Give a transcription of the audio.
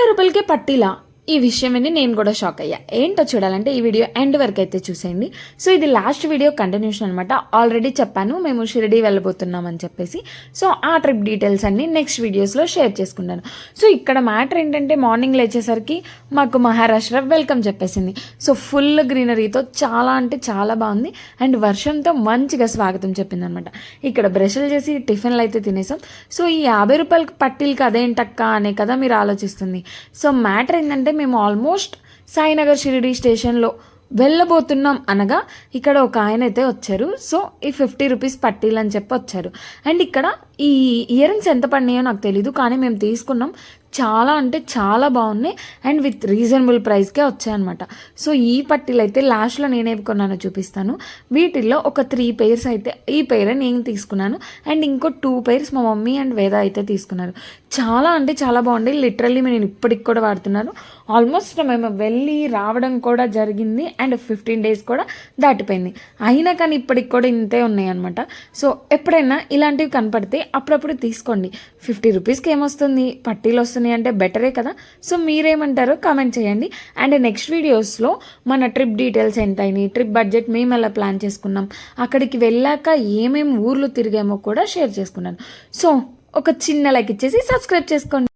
రూపాయలకే పట్టీలా? ఈ విషయం విని నేను కూడా షాక్ అయ్యా. ఏంటో చూడాలంటే ఈ వీడియో ఎండ్ వరకు అయితే చూసేయండి. సో ఇది లాస్ట్ వీడియో కంటిన్యూషన్ అనమాట. ఆల్రెడీ చెప్పాను మేము షిరిడీ వెళ్ళబోతున్నాం అని చెప్పేసి. సో ఆ ట్రిప్ డీటెయిల్స్ అన్ని నెక్స్ట్ వీడియోస్లో షేర్ చేసుకున్నాను. సో ఇక్కడ మ్యాటర్ ఏంటంటే మార్నింగ్ లేచేసరికి మాకు మహారాష్ట్ర వెల్కమ్ చెప్పేసింది. సో ఫుల్ గ్రీనరీతో చాలా అంటే చాలా బాగుంది అండ్ వర్షంతో మంచిగా స్వాగతం చెప్పింది అనమాట. ఇక్కడ బ్రష్లు చేసి టిఫిన్లు అయితే తినేసాం. సో ఈ 50 రూపాయలకి పట్టీలకి అదేంటక్క అనే కదా మీరు ఆలోచిస్తుంది. సో మ్యాటర్ ఏంటంటే మేము ఆల్మోస్ట్ సాయినగర్ షిరిడీ స్టేషన్లో వెళ్ళబోతున్నాం అనగా ఇక్కడ ఒక ఆయన అయితే వచ్చారు. సో ఈ 50 రూపీస్ పట్టీలు అని చెప్పి వచ్చారు. అండ్ ఇక్కడ ఈ ఇయర్ రింగ్స్ ఎంత పడినాయో నాకు తెలీదు, కానీ మేము తీసుకున్నాం. చాలా అంటే చాలా బాగున్నాయి అండ్ విత్ రీజనబుల్ ప్రైస్కే వచ్చాయన్నమాట. సో ఈ పట్టీలు అయితే లాస్ట్లో నేనేవి కొన్నానో చూపిస్తాను. వీటిల్లో ఒక 3 pairs అయితే ఈ పేరే నేను తీసుకున్నాను అండ్ ఇంకో 2 pairs మా మమ్మీ అండ్ వేద అయితే తీసుకున్నారు. చాలా అంటే చాలా బాగుంది. లిటరల్లీ నేను ఇప్పటికి కూడా వాడుతున్నాను. ఆల్మోస్ట్ మేము వెళ్ళి రావడం కూడా జరిగింది అండ్ 15 days కూడా దాటిపోయింది. అయినా కానీ ఇప్పటికి కూడా ఇంతే ఉన్నాయి అనమాట. సో ఎప్పుడైనా ఇలాంటివి కనపడితే అప్పుడప్పుడు తీసుకోండి. 50 రూపీస్కి ఏమొస్తుంది, పట్టీలు వస్తున్నాయి అంటే బెటరే కదా. సో మీరేమంటారో కామెంట్ చేయండి. అండ్ నెక్స్ట్ వీడియోస్లో మన ట్రిప్ డీటెయిల్స్ ఎంత అయినాయి, ట్రిప్ బడ్జెట్ మేము ఎలా ప్లాన్ చేసుకున్నాం, అక్కడికి వెళ్ళాక ఏమేమి ఊర్లు తిరిగామో కూడా షేర్ చేసుకున్నాను. సో ఒక చిన్న లైక్ ఇచ్చేసి సబ్స్క్రైబ్ చేసుకోండి.